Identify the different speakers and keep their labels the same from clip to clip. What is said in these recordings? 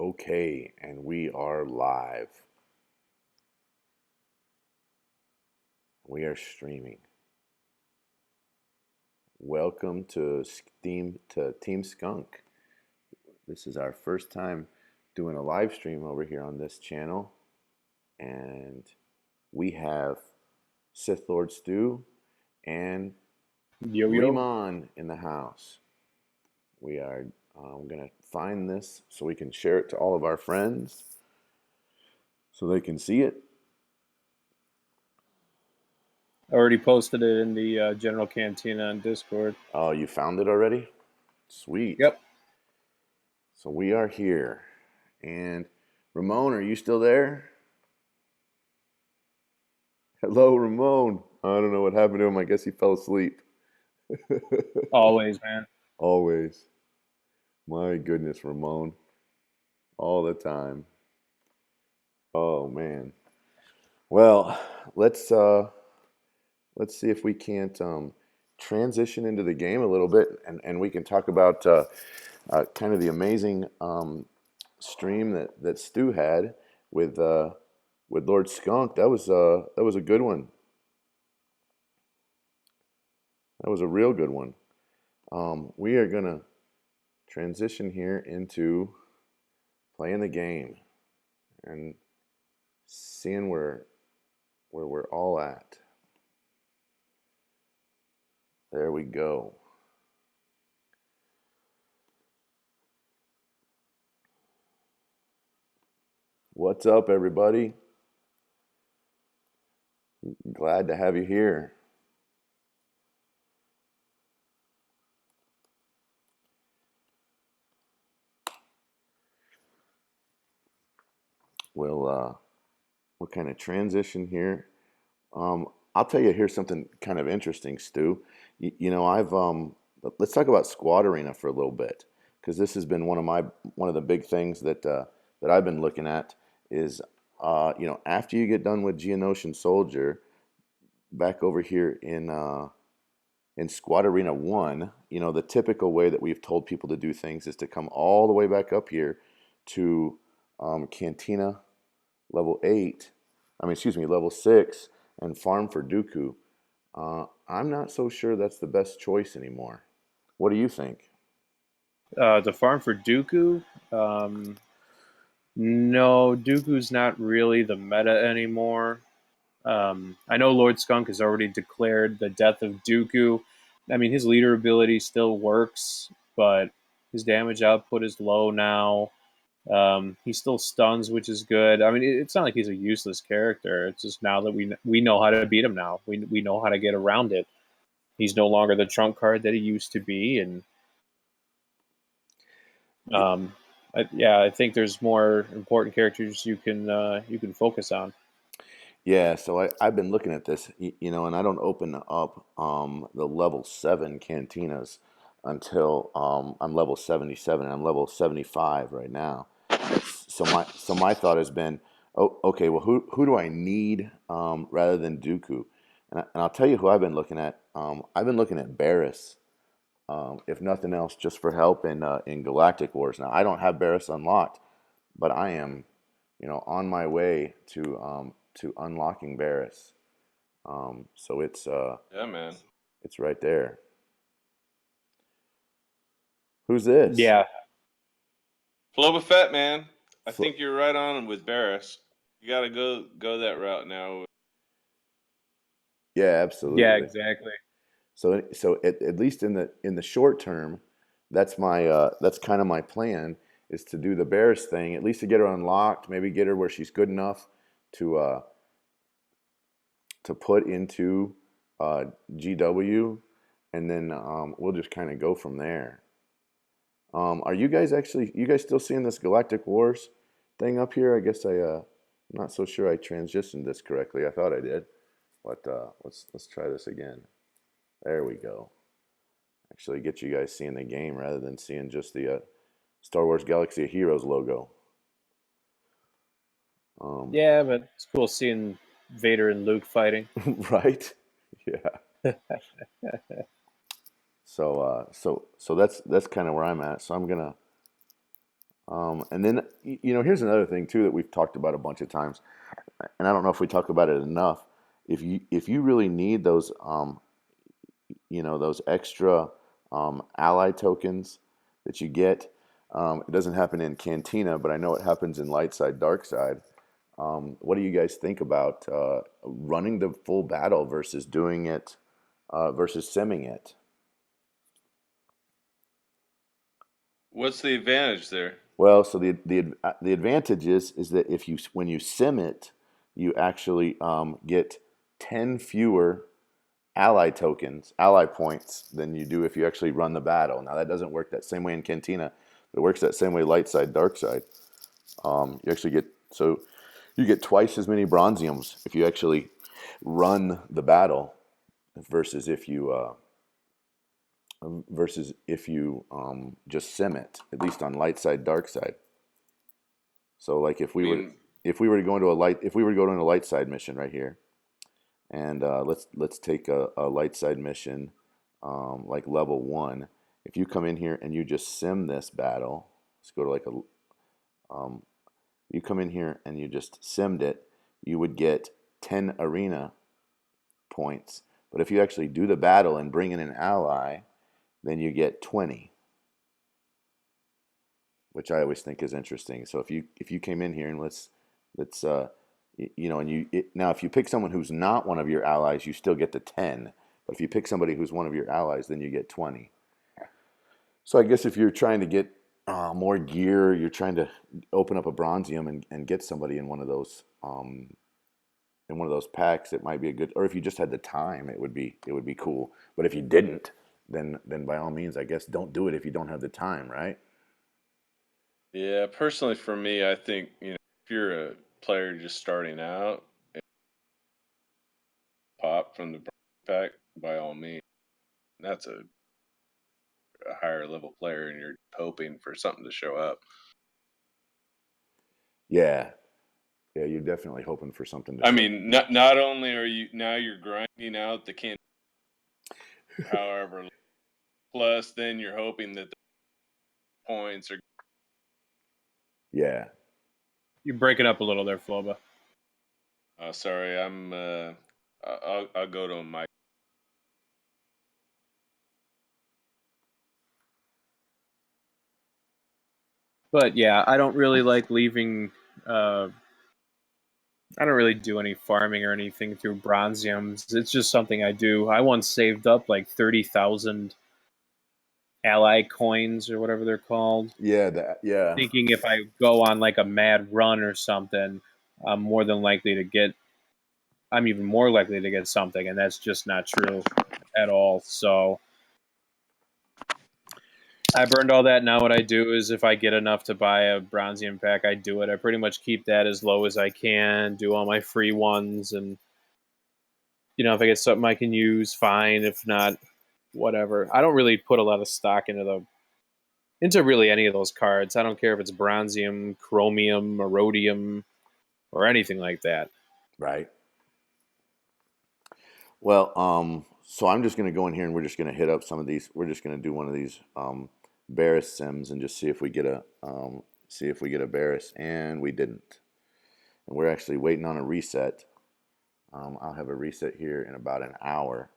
Speaker 1: Okay, and we are live. We are streaming. Welcome to Team Skunk. This is our first time doing a live stream over here on this channel, and we have Sith Lord Stu and
Speaker 2: Yo, yo.
Speaker 1: Remon in the house. We are going to find this so we can share it to all of our friends so they can see it.
Speaker 2: I already posted it in the general Cantina on Discord.
Speaker 1: Oh, you found it already? Sweet.
Speaker 2: Yep.
Speaker 1: So we are here. And Ramon, are you still there? Hello, Ramon. I don't know what happened to him. I guess he fell asleep.
Speaker 2: Always, man.
Speaker 1: Always. My goodness, Ramon. All the time. Oh man. Well, let's see if we can't transition into the game a little bit, and we can talk about kind of the amazing stream that Stu had with Lord Skunk. That was a good one. That was a real good one. We are gonna transition here into playing the game and seeing where we're all at. There we go. What's up, everybody? Glad to have you here. We'll kind of transition here. I'll tell you, here's something kind of interesting, Stu. I've let's talk about Squad Arena for a little bit because this has been one of the big things that I've been looking at is after you get done with Geonosian Soldier, back over here in Squad Arena 1, the typical way that we've told people to do things is to come all the way back up here to Cantina level 8, level 6, and farm for Dooku. I'm not so sure that's the best choice anymore. What do you think?
Speaker 2: The farm for Dooku. No, Dooku's not really the meta anymore. I know Lord Skunk has already declared the death of Dooku. I mean, his leader ability still works, but his damage output is low now. He still stuns, which is good. I mean, it's not like he's a useless character. It's just now that we know how to beat him now. We know how to get around it. He's no longer the trump card that he used to be, and I think there's more important characters you can focus on.
Speaker 1: Yeah, so I've been looking at this, and I don't open up the level 7 cantinas until I'm level 77. I'm level 75 right now. So my thought has been, oh, okay, well, who do I need rather than Dooku? And I'll tell you who I've been looking at. I've been looking at Barriss, if nothing else, just for help in Galactic Wars. Now, I don't have Barriss unlocked, but I am, on my way to unlocking Barriss. So
Speaker 3: Yeah, man.
Speaker 1: it's right there. Who's this?
Speaker 2: Yeah,
Speaker 3: Floba Fett, man. I
Speaker 1: Fl-
Speaker 3: think you're right on with Barris. You got to go that route now.
Speaker 1: yeah,
Speaker 2: yeah,
Speaker 1: absolutely.
Speaker 2: exactly.
Speaker 1: So at least in the short term, that's kind of my plan is to do the Bears thing, at least to get her unlocked, maybe get her where she's good enough to uh, to put into uh, GW, and then we'll just kind of go from there. Are you guys still seeing this Galactic Wars thing up here? I guess I'm not so sure I transitioned this correctly. I thought I did, but let's try this again. There we go. Actually get you guys seeing the game rather than seeing just the Star Wars Galaxy of Heroes logo. Um,
Speaker 2: Yeah, but it's cool seeing Vader and Luke fighting.
Speaker 1: right? Yeah. So that's kind of where I'm at. So And then, here's another thing too that we've talked about a bunch of times, and I don't know if we talk about it enough. If you really need those, those extra ally tokens that you get, it doesn't happen in Cantina, but I know it happens in Light Side, Dark Side. What do you guys think about running the full battle versus doing it versus simming it?
Speaker 3: What's the advantage there?
Speaker 1: Well, so the advantage is that if you when you sim it, you actually get 10 fewer ally points than you do if you actually run the battle. Now that doesn't work that same way in Cantina, but it works that same way Light Side, Dark Side. You actually get you get twice as many Bronziums if you actually run the battle versus if you just sim it. At least on Light Side, Dark Side. So like
Speaker 3: I mean,
Speaker 1: if we were to go into a light side mission right here, and let's take a light side mission like level 1. If you come in here and you just sim this battle, let's go to like you come in here and you just simmed it, you would get 10 arena points. But if you actually do the battle and bring in an ally, then you get 20, which I always think is interesting. So if you came in here and let's now if you pick someone who's not one of your allies, you still get the 10. But if you pick somebody who's one of your allies, then you get 20. So I guess if you're trying to get more gear, you're trying to open up a Bronzium and get somebody in one of those packs, it might be a good. Or if you just had the time, it would be cool. But if you didn't, then by all means, I guess don't do it if you don't have the time, right?
Speaker 3: yeah, personally for me, I think, if you're a player just starting out, pop from the pack by all means. That's a higher level player, and you're hoping for something to show up.
Speaker 1: Yeah, yeah, you're definitely hoping for something to
Speaker 3: I
Speaker 1: show.
Speaker 3: mean, not only are you're grinding out the can, however, plus then you're hoping that the points are.
Speaker 1: Yeah,
Speaker 2: You're breaking up a little there, Floba.
Speaker 3: Sorry, I'm. I'll go to a mic.
Speaker 2: But yeah, I don't really like leaving. I don't really do any farming or anything through Bronziums. It's just something I do. I once saved up like 30,000 ally coins or whatever they're called,
Speaker 1: yeah.
Speaker 2: thinking if I go on like a mad run or something, I'm more than likely to get. I'm even more likely to get something, and that's just not true at all. So I burned all that. Now what I do is if I get enough to buy a Bronzium pack, I do it. I pretty much keep that as low as I can, do all my free ones, and if I get something I can use, fine. If not, whatever. I don't really put a lot of stock into really any of those cards. I don't care if it's Bronzium, Chromium, Erodium, or anything like that.
Speaker 1: Right. Well, so I'm just going to go in here and we're just going to hit up some of these. We're just going to do one of these Barris sims and just see if we get a Barris, and we didn't. And we're actually waiting on a reset. I'll have a reset here in about an hour,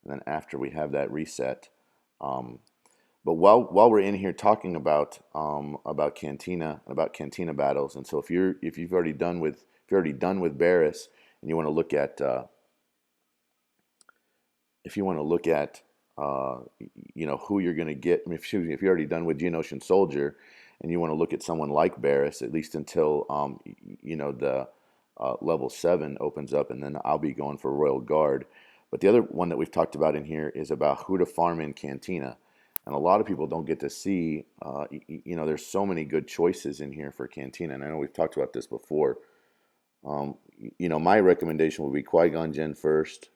Speaker 1: and then after we have that reset, but while we're in here talking about Cantina and about Cantina battles, and so if you've already done with Barris and you want to look at if you want to look at who you're going to get. I mean, excuse me, if you're already done with Geonosian Soldier and you want to look at someone like Barris, at least until the level 7 opens up, and then I'll be going for Royal Guard. But the other one that we've talked about in here is about who to farm in Cantina. And a lot of people don't get to see, there's so many good choices in here for Cantina. And I know we've talked about this before. My recommendation would be Qui-Gon Jinn first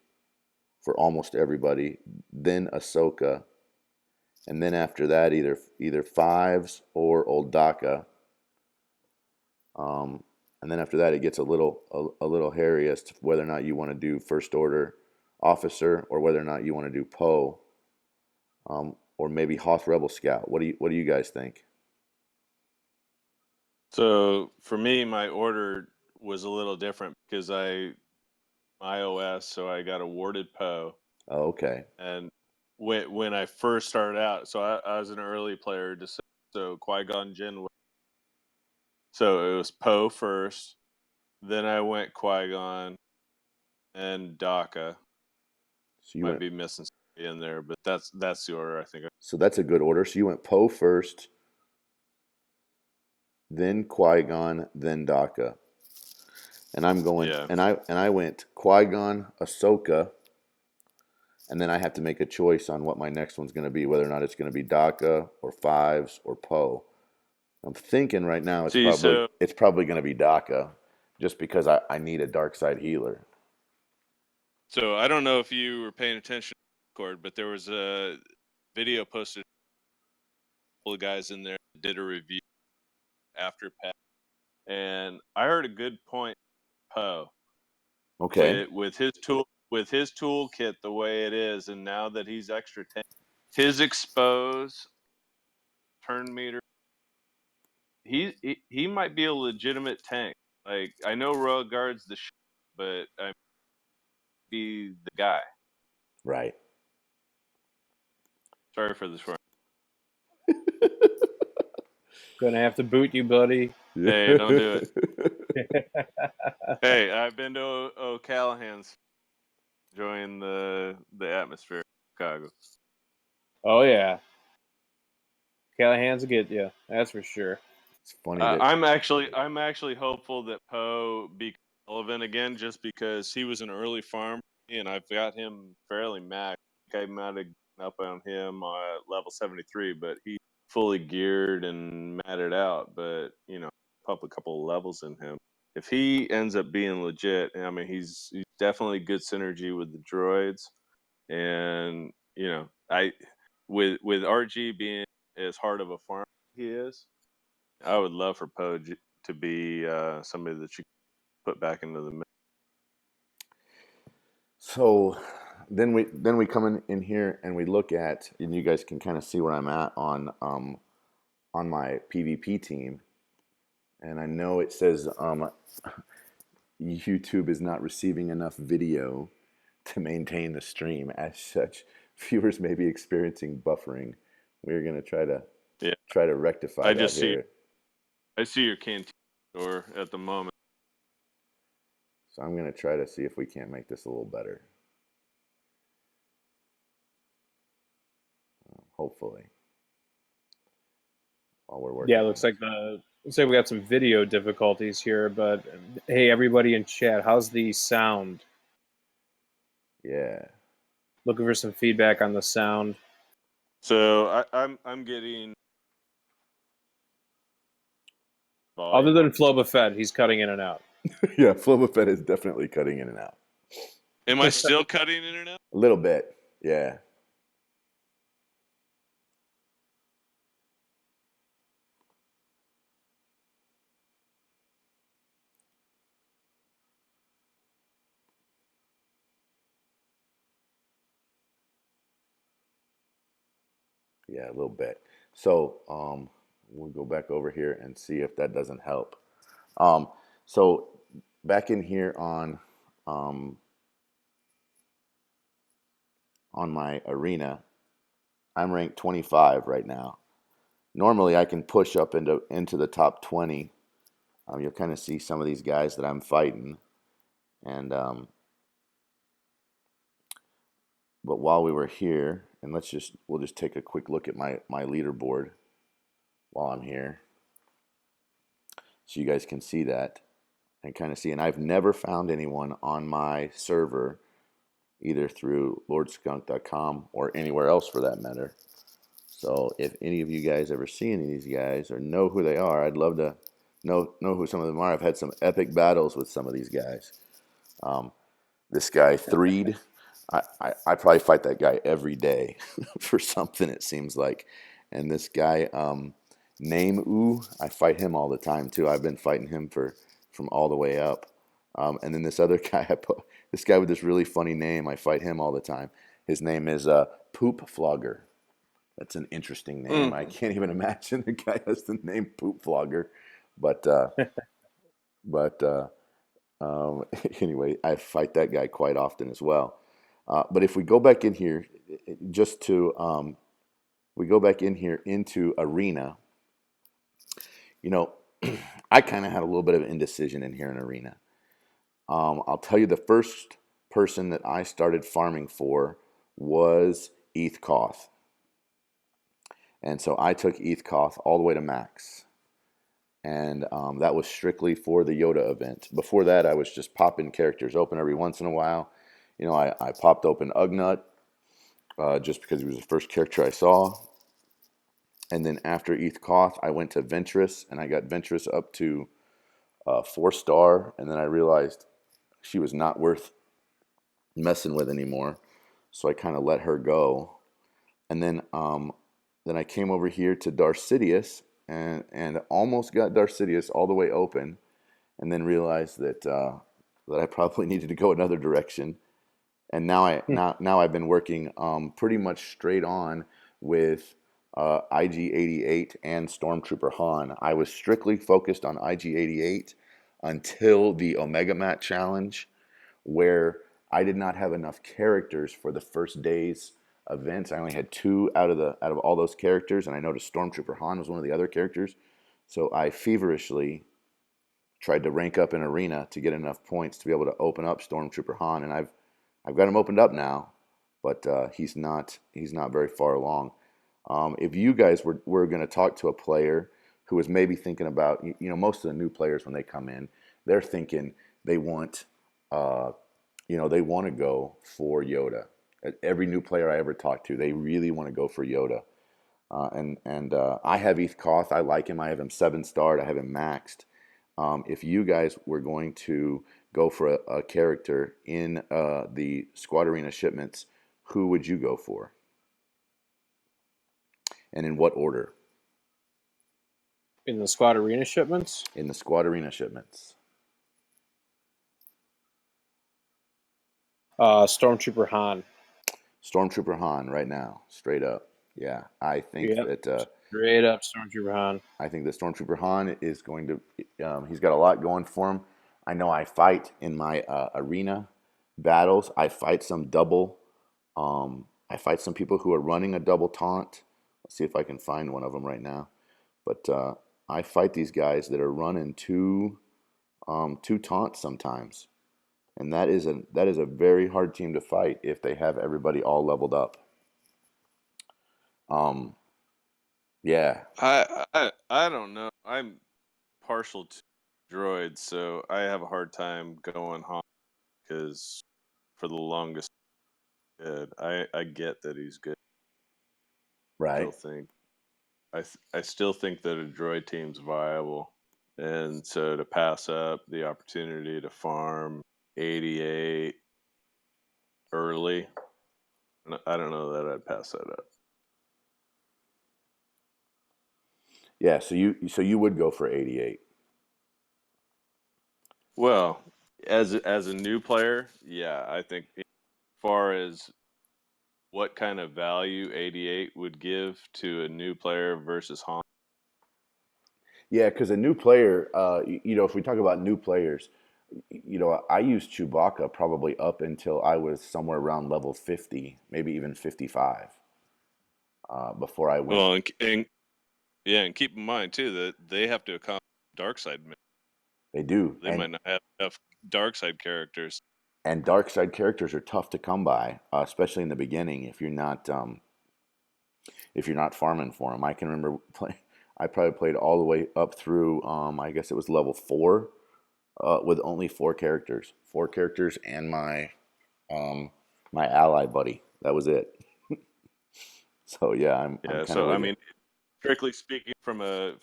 Speaker 1: for almost everybody, then Ahsoka, and then after that either Fives or Old Daka. And then after that, it gets a little hairy as to whether or not you want to do First Order Officer or whether or not you want to do Poe, or maybe Hoth Rebel Scout. What do you guys think?
Speaker 3: So for me, my order was a little different because I iOS, so I got awarded Poe.
Speaker 1: Oh, okay.
Speaker 3: And when I first started out, so I was an early player, so Qui-Gon Jinn. So it was Poe first, then I went Qui-Gon and Daka.
Speaker 1: So you
Speaker 3: Might
Speaker 1: went.
Speaker 3: be missing somebody in there, but that's the order I think.
Speaker 1: So that's a good order. So you went Poe first, then Qui-Gon, then Daka. And I'm going,
Speaker 3: Yeah.
Speaker 1: and I went Qui-Gon, Ahsoka, and then I have to make a choice on what my next one's going to be, whether or not it's going to be Daka or Fives or Poe. I'm thinking right now
Speaker 3: See, so
Speaker 1: it's probably going to be Daka, just because I need a dark side healer.
Speaker 3: so I don't know if you were paying attention to Discord, but there was a video posted. A couple of guys in there did a review after Pat, and I heard a good point. Poe
Speaker 1: Okay,
Speaker 3: with his toolkit the way it is, and now that he's extra tank, his expose turn meter, he might be a legitimate tank. Like I know Royal Guard's the but I be the guy.
Speaker 1: right.
Speaker 3: Sorry for this one.
Speaker 2: Gonna have to boot you, buddy.
Speaker 3: Hey, don't do it. Hey, I've been to O'Callahan's, enjoying the atmosphere of Chicago.
Speaker 2: Oh yeah, Callahan's will get you. That's for sure.
Speaker 1: It's funny that
Speaker 3: I'm actually hopeful that Poe becomes relevant again, just because he was an early farm, and I've got him fairly maxed. I might have given up on him at level 73, but he fully geared and matted out. But pump a couple of levels in him. If he ends up being legit, I mean, he's definitely good synergy with the droids, and I with RG being as hard of a farm he is, I would love for Poe to be somebody that you put back into the mix.
Speaker 1: So then we come in here and we look at, and you guys can kind of see where I'm at on my PvP team, and I know it says YouTube is not receiving enough video to maintain the stream. As such, viewers may be experiencing buffering. We're gonna
Speaker 3: Yeah,
Speaker 1: try to rectify
Speaker 3: I
Speaker 1: that
Speaker 3: just see
Speaker 1: here.
Speaker 3: I see your Cantina store at the moment.
Speaker 1: So I'm gonna try to see if we can't make this a little better. Hopefully, while we're
Speaker 2: Yeah,
Speaker 1: working
Speaker 2: it
Speaker 1: on this.
Speaker 2: looks like we got some video difficulties here, but hey, everybody in chat, how's the sound?
Speaker 1: Yeah.
Speaker 2: Looking for some feedback on the sound.
Speaker 3: So I'm getting
Speaker 2: Other
Speaker 3: volume on.
Speaker 2: than Floba Fett, he's cutting in and out.
Speaker 1: Yeah, Floba Fett is definitely cutting in and out.
Speaker 3: Am I still cutting in and out?
Speaker 1: A little bit, yeah. Yeah, a little bit. So we'll go back over here and see if that doesn't help. Um, so back in here um, on my arena, I'm ranked 25 right now. Normally, I can push up into the top 20. You'll kind of see some of these guys that I'm fighting, and but while we were here, and we'll just take a quick look at my leaderboard while I'm here, so you guys can see that and kind of see. And I've never found anyone on my server, either through LordSkunk.com or anywhere else for that matter. So if any of you guys ever see any of these guys or know who they are, I'd love to know who some of them are. I've had some epic battles with some of these guys. This guy Threed, I probably fight that guy every day for something, it seems like. And this guy Name Ooh, I fight him all the time too. I've been fighting him from all the way up. And then this other guy, this guy with this really funny name, I fight him all the time. His name is Poop Flogger. That's an interesting name. I can't even imagine a guy has the name Poop Flogger. But but anyway, I fight that guy quite often as well. But if we go back in here, just to we go back in here into arena, you know, I kind of had a little bit of indecision in here in arena. I'll tell you, the first person that I started farming for was ETH Koth. And so I took ETH Koth all the way to max. And that was strictly for the Yoda event. Before that, I was just popping characters open every once in a while. You know, I popped open Ugnut just because he was the first character I saw. And then after ETH Koth, I went to Ventress, and I got Ventress up to 4-star. And then I realized she was not worth messing with anymore. So I kind of let her go. And then I came over here to Darcidius and almost got Darcidius all the way open, and then realized that that I probably needed to go another direction. And now I've been working pretty much straight on with IG-88 and Stormtrooper Han. I was strictly focused on IG-88 until the Omega Mat challenge, where I did not have enough characters for the first day's events. I only had 2 out of all those characters, and I noticed Stormtrooper Han was one of the other characters. So I feverishly tried to rank up in arena to get enough points to be able to open up Stormtrooper Han, and I've got him opened up now, but he's not very far along. If you guys were going to talk to a player who was maybe thinking about, most of the new players when they come in, they're thinking they want they want to go for Yoda. Every new player I ever talk to, they really want to go for Yoda. And I have ETH Koth. I like him. I have him 7-starred. I have him maxed. If you guys were going to go for a character in the Squad Arena shipments, who would you go for? And in what order?
Speaker 2: In the Squad Arena shipments?
Speaker 1: In the Squad Arena shipments.
Speaker 2: Stormtrooper Han.
Speaker 1: Stormtrooper Han right now, straight up. Yeah, I think that
Speaker 2: straight up Stormtrooper Han.
Speaker 1: I think that Stormtrooper Han is going to. He's got a lot going for him. I know I fight in my arena battles. I fight some double. I fight some people who are running a double taunt. Let's see if I can find one of them right now. But I fight these guys that are running two taunts sometimes, and that is a very hard team to fight if they have everybody all leveled up. Yeah.
Speaker 3: I don't know. I'm partial to droids, so I have a hard time going Han because for the longest good. I get that he's good.
Speaker 1: Right.
Speaker 3: I still think that a droid team's viable, and so to pass up the opportunity to farm 88 early, I don't know that I'd pass that up.
Speaker 1: Yeah, so you would go for 88.
Speaker 3: Well, as a new player, yeah, I think as far as what kind of value 88 would give to a new player versus Han.
Speaker 1: Yeah, because a new player, if we talk about new players, I used Chewbacca probably up until I was somewhere around level 50, maybe even 55, before I went.
Speaker 3: Well, and keep in mind too that they have to accomplish dark side.
Speaker 1: They do,
Speaker 3: They might not have enough dark side characters.
Speaker 1: and dark side characters are tough to come by, especially in the beginning if you're not farming for them. I can remember I probably played all the way up through I guess it was level 4 with only 4 characters and my ally buddy. That was it. So yeah, I'm kind of
Speaker 3: So
Speaker 1: with
Speaker 3: I
Speaker 1: you.
Speaker 3: mean, strictly speaking, from a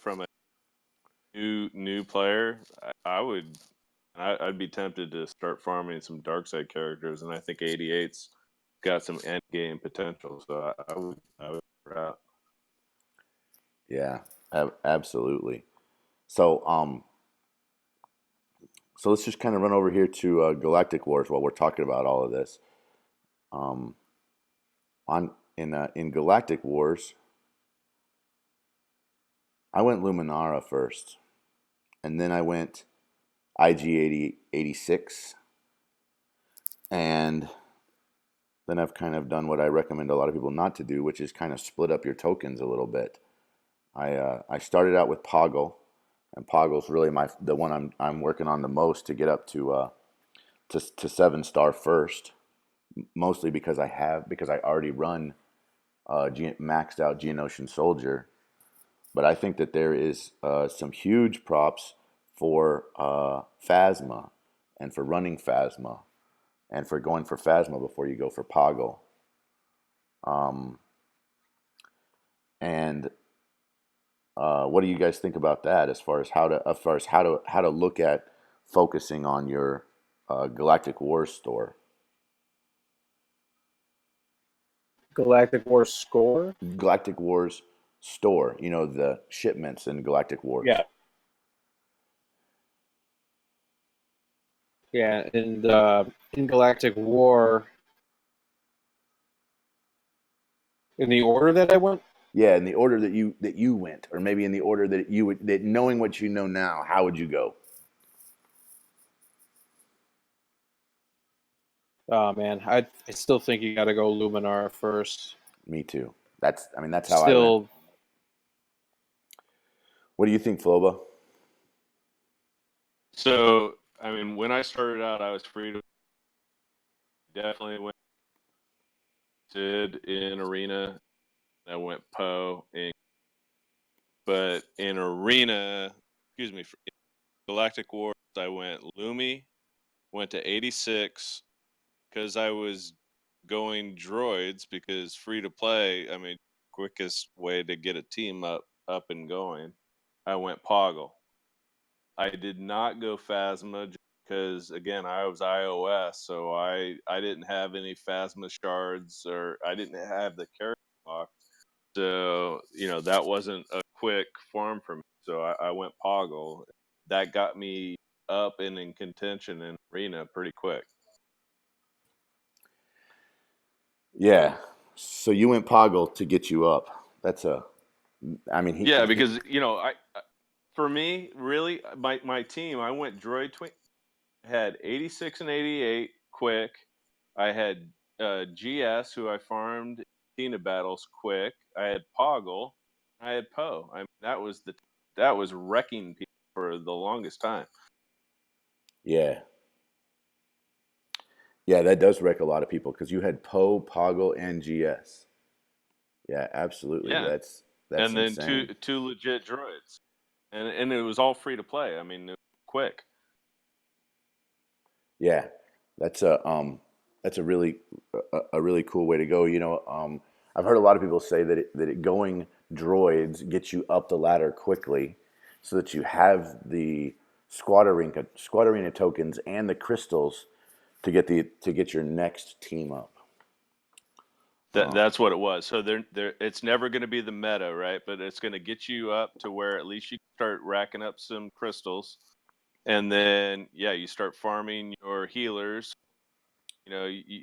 Speaker 3: new player, I'd be tempted to start farming some dark side characters, and I think 88's got some end game potential. So I would route.
Speaker 1: Yeah, absolutely. So so let's just kind of run over here to Galactic Wars while we're talking about all of this. Um, in Galactic Wars, I went Luminara first. and then I went IG 86, and then I've kind of done what I recommend a lot of people not to do, which is kind of split up your tokens a little bit. I started out with Poggle, and Poggle's really the one I'm working on the most to get up to 7 star first. Mostly because I already run maxed out Geonosian Soldier, but I think that there is some huge props for Phasma, and for running Phasma, and for going for Phasma before you go for Poggle. And what do you guys think about that, as far as how to look at focusing on your Galactic Wars store?
Speaker 2: Galactic War score.
Speaker 1: Galactic Wars store, the shipments in Galactic Wars.
Speaker 2: Yeah, yeah, and in Galactic War, in the order that I went.
Speaker 1: Yeah, in the order that you went, or maybe in the order that you would, that knowing what you know now, how would you go?
Speaker 2: Oh man, I still think you got to go Luminar first.
Speaker 1: Me too. That's how I went.
Speaker 2: Still,
Speaker 1: What do you think, Floba?
Speaker 3: So, I mean, when I started out, I was free to definitely went did in arena. I went Poe, but in arena, excuse me, for Galactic Wars, I went Lumi, went to 86 because I was going droids because free to play. I mean, quickest way to get a team up and going. I went Poggle. I did not go Phasma because again I was iOS, so I didn't have any Phasma shards, or I didn't have the character lock. So that wasn't a quick farm for me. So I went Poggle. That got me up and in contention in arena pretty quick.
Speaker 1: Yeah. So you went Poggle to get you up. That's a. I mean,
Speaker 3: Yeah, because for me really my team I went droid had 86 and 88 quick. I had GS, who I farmed Cantina battles quick. I had Poggle. I had Poe. I mean, that was wrecking people for the longest time.
Speaker 1: yeah, yeah. That does wreck a lot of people because you had Poe, Poggle, and GS. Yeah, absolutely.
Speaker 3: Yeah,
Speaker 1: That's
Speaker 3: and then
Speaker 1: insane.
Speaker 3: two legit droids, and it was all free to play. I mean, it was quick.
Speaker 1: Yeah, that's a really a really cool way to go. I've heard a lot of people say that going droids gets you up the ladder quickly, so that you have the squad arena tokens and the crystals to get your next team up.
Speaker 3: That's what it was. So it's never going to be the meta, right? But it's going to get you up to where at least you start racking up some crystals, and then you start farming your healers. You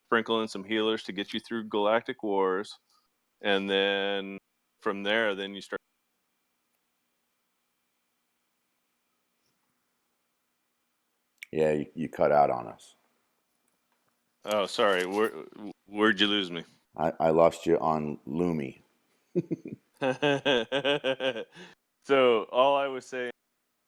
Speaker 3: sprinkle in some healers to get you through Galactic Wars, and then from there, then you start.
Speaker 1: Yeah, you cut out on us.
Speaker 3: Oh, sorry. Where'd you lose me?
Speaker 1: I lost you on Lumi.
Speaker 3: So all I was saying,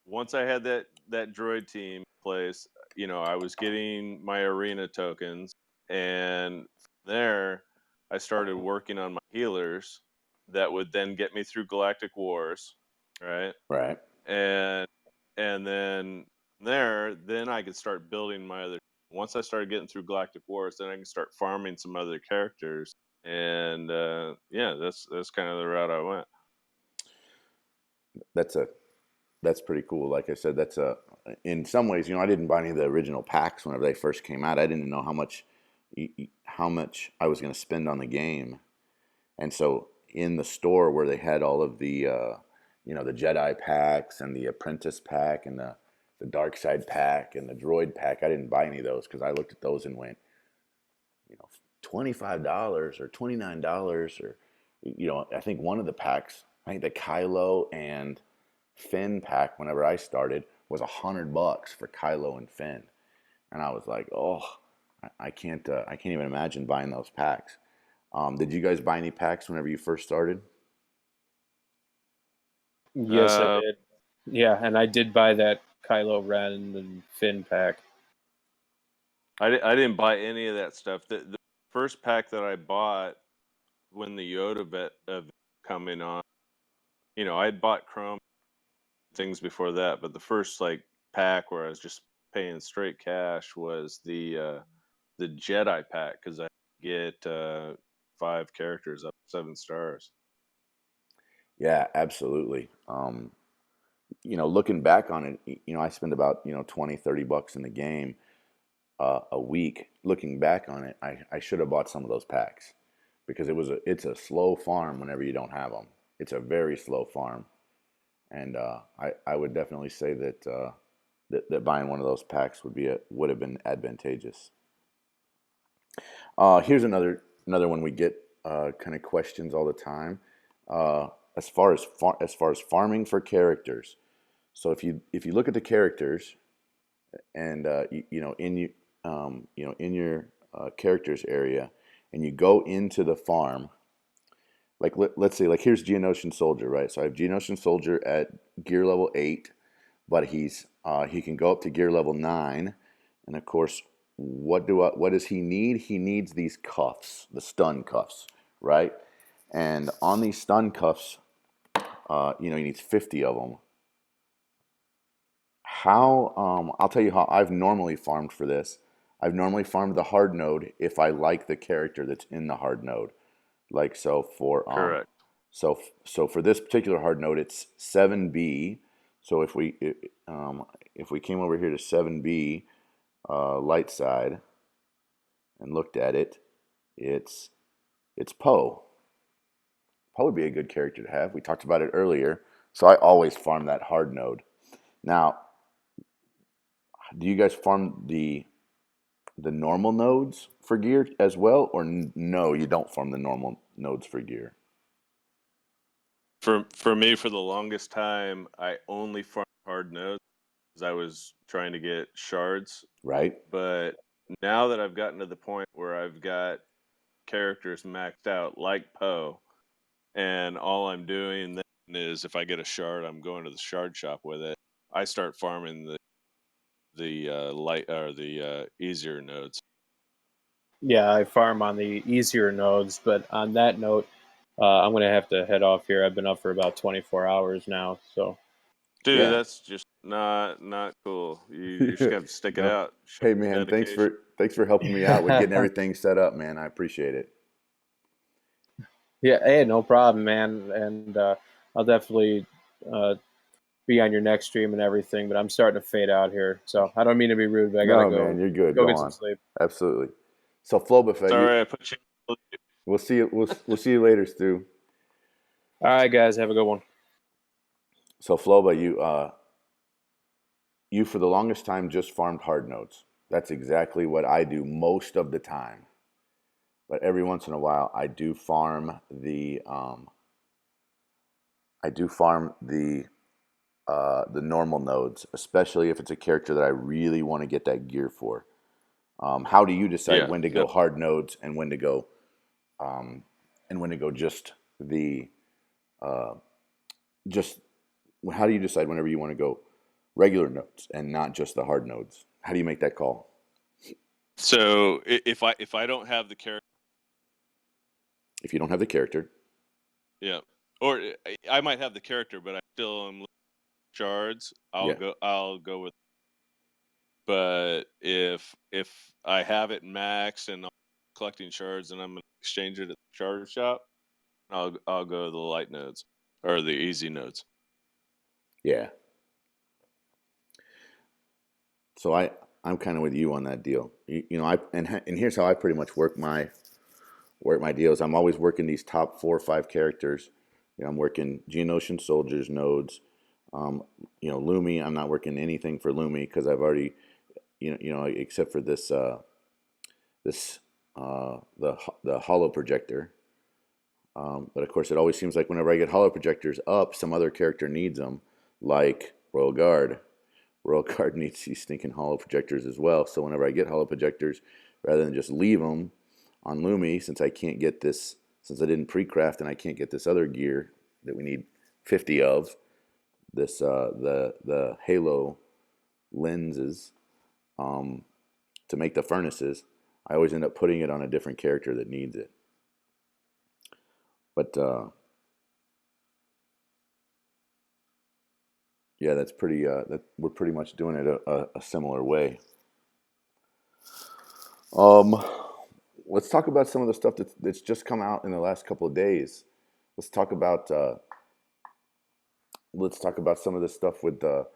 Speaker 3: once I had that droid team in place, I was getting my arena tokens, and from there, I started working on my healers that would then get me through Galactic Wars, right?
Speaker 1: Right.
Speaker 3: And then there, then I could start building my other. Once I started getting through Galactic Wars, then I can start farming some other characters, and that's kind of the route I went.
Speaker 1: That's a that's pretty cool. Like I said, that's a in some ways, I didn't buy any of the original packs whenever they first came out. I didn't know how much I was going to spend on the game, and so in the store where they had all of the Jedi packs and the Apprentice pack and the Dark Side pack and the Droid pack, I didn't buy any of those because I looked at those and went, $25 or $29, or I think one of the packs, I think the Kylo and Finn pack whenever I started was $100 for Kylo and Finn, and I was like, oh, I can't even imagine buying those packs. Did you guys buy any packs whenever you first started?
Speaker 2: Yes, I
Speaker 3: Uh,
Speaker 2: did. Yeah, and I did buy that Kylo Ren and Finn pack.
Speaker 3: I didn't buy any of that stuff. The first pack that I bought when the Yoda vet of coming on, I had bought Chrome things before that, but the first like pack where I was just paying straight cash was the Jedi pack because I get 5 characters up to 7 stars.
Speaker 1: Yeah, absolutely. Looking back on it, I spend about, 20, $30 in the game a week. Looking back on it, I should have bought some of those packs because it's a slow farm whenever you don't have them. It's a very slow farm. And I would definitely say that buying one of those packs would have been advantageous. Here's another one we get kind of questions all the time. As far as farming for characters. So if you look at the characters and in your characters area, and you go into the farm, like let's say like here's Geonosian Soldier, right? So I have Geonosian Soldier at gear level 8, but he can go up to gear level 9, and of course, what does he need? He needs these cuffs, the stun cuffs, right? And on these stun cuffs, he needs 50 of them. I'll tell you how I've normally farmed for this. I've normally farmed the hard node if I like the character that's in the hard node. Like so for
Speaker 3: Correct.
Speaker 1: so for this particular hard node, it's 7B. So if we came over here to 7B light side and looked at it, it's Poe. Poe would be a good character to have. We talked about it earlier. So I always farm that hard node. Now, do you guys farm the normal nodes for gear as well, or no, you don't farm the normal nodes for gear?
Speaker 3: For me, for the longest time, I only farmed hard nodes because I was trying to get shards.
Speaker 1: Right?
Speaker 3: But now that I've gotten to the point where I've got characters maxed out, like Poe, and all I'm doing then is if I get a shard, I'm going to the shard shop with it. I start farming the light or the easier nodes.
Speaker 2: Yeah, I farm on the easier nodes, but on that note, I'm going to have to head off here. I've been up for about 24 hours now, so
Speaker 3: Dude,
Speaker 1: Yeah.
Speaker 3: that's just not cool. You just got to stick it
Speaker 1: No.
Speaker 3: out. Show
Speaker 1: Hey man,
Speaker 3: dedication.
Speaker 1: thanks for helping me out with getting everything set up, man. I appreciate it.
Speaker 2: yeah, hey, no problem, man. And I'll definitely be on your next stream and everything. But I'm starting to fade out here, so I don't mean to be rude, but I gotta
Speaker 1: No, man,
Speaker 2: go
Speaker 1: you're good.
Speaker 2: go
Speaker 1: Go
Speaker 2: get some
Speaker 1: on.
Speaker 2: sleep.
Speaker 1: Absolutely. So Flo Buffet,
Speaker 3: Sorry, I put you.
Speaker 1: we'll see you. We'll see you later, Stu.
Speaker 2: All right, guys, have a good one.
Speaker 1: So Floba, you for the longest time just farmed hard nodes. That's exactly what I do most of the time. But every once in a while, I do farm the normal nodes, especially if it's a character that I really want to get that gear for. How do you decide
Speaker 3: Yeah,
Speaker 1: when to
Speaker 3: yep.
Speaker 1: go hard nodes and when to go just the just how do you decide whenever you want to go regular nodes and not just the hard nodes? How do you make that call?
Speaker 3: So if I don't have the character,
Speaker 1: If you don't have the character,
Speaker 3: yeah, or I might have the character, but I still am looking for shards.
Speaker 1: yeah,
Speaker 3: I'll go with. But if I have it maxed and I'm collecting shards and I'm gonna exchange it at the shard shop, I'll go to the light nodes or the easy nodes.
Speaker 1: yeah. So I'm kind of with you on that deal. And here's how I pretty much work my deals. I'm always working these top 4 or 5 characters. I'm working Geonosian Soldiers nodes. Lumi. I'm not working anything for Lumi because I've already, except for this the hollow projector. But of course, it always seems like whenever I get hollow projectors up, some other character needs them. like Royal Guard. Royal Guard needs these stinking hollow projectors as well. So whenever I get hollow projectors, rather than just leave them on Lumi, since I can't get this, since I didn't pre-craft and I can't get this other gear that we need 50 of, this the Halo lenses to make the furnaces, I always end up putting it on a different character that needs it. But yeah, that's pretty. That we're pretty much doing it a similar way. Um, let's talk about some of the stuff that's just come out in the last couple of days. Let's talk about some of the stuff with the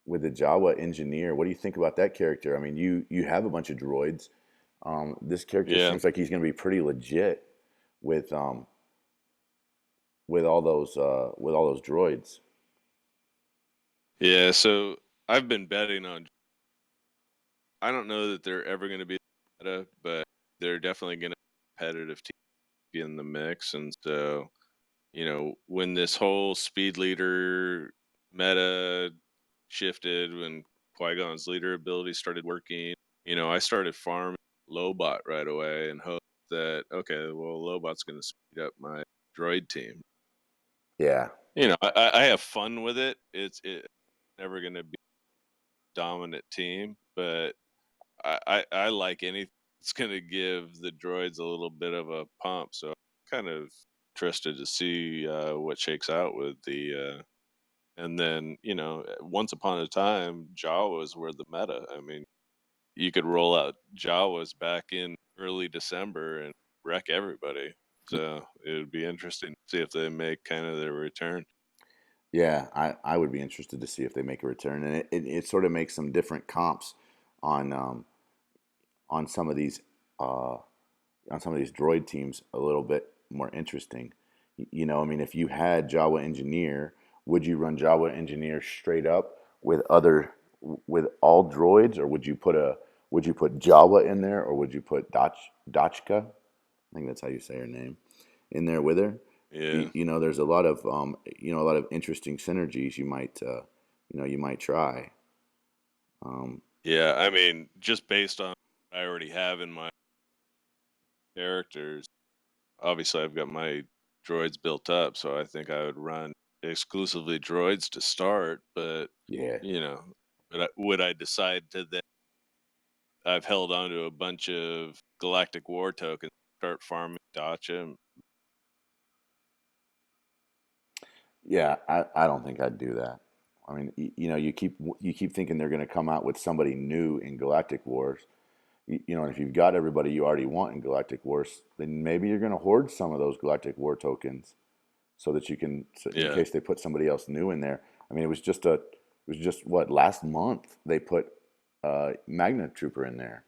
Speaker 1: Jawa engineer. What do you think about that character? I mean, you have a bunch of droids. This character
Speaker 3: Yeah.
Speaker 1: seems like he's going to be pretty legit with with all those droids.
Speaker 3: Yeah, so I've been betting on. I don't know that they're ever going to be meta, but they're definitely going to be competitive team be in the mix. And so, when this whole speed leader meta shifted, when Qui-Gon's leader ability started working, I started farming Lobot right away and hoped that, okay, well, Lobot's going to speed up my droid team.
Speaker 1: Yeah,
Speaker 3: I have fun with it. It's never going to be a dominant team, but I like anything that's going to give the droids a little bit of a pump. So I'm kind of interested to see what shakes out with the. And then, once upon a time, Jawas were the meta. I mean, you could roll out Jawas back in early December and wreck everybody. So it would be interesting to see if they make kind of their return.
Speaker 1: yeah. I would be interested to see if they make a return, and it sort of makes some different comps on on some of these uh, on some of these droid teams a little bit more interesting. You know, I mean, if you had Jawa Engineer, would you run Jawa Engineer straight up with with all droids, or would you put Jawa in there, or would you put Dachka? I think that's how you say her name in there with her.
Speaker 3: Yeah.
Speaker 1: You know, there's a lot of a lot of interesting synergies you might try. Um,
Speaker 3: Yeah. I mean, just based on what I already have in my characters, obviously I've got my droids built up, so I think I would run exclusively droids to start. But
Speaker 1: yeah,
Speaker 3: you know, would I decide to then? I've held on to a bunch of Galactic War tokens, start farming Dacia.
Speaker 1: yeah. I don't think I'd do that. I mean, you know, you keep thinking they're going to come out with somebody new in Galactic Wars. You know, and if you've got everybody you already want in Galactic Wars, then maybe you're going to hoard some of those Galactic War tokens so that you can, so in
Speaker 3: Yeah,
Speaker 1: case they put somebody else new in there. I mean, it was just what last month they put Magna Trooper in there.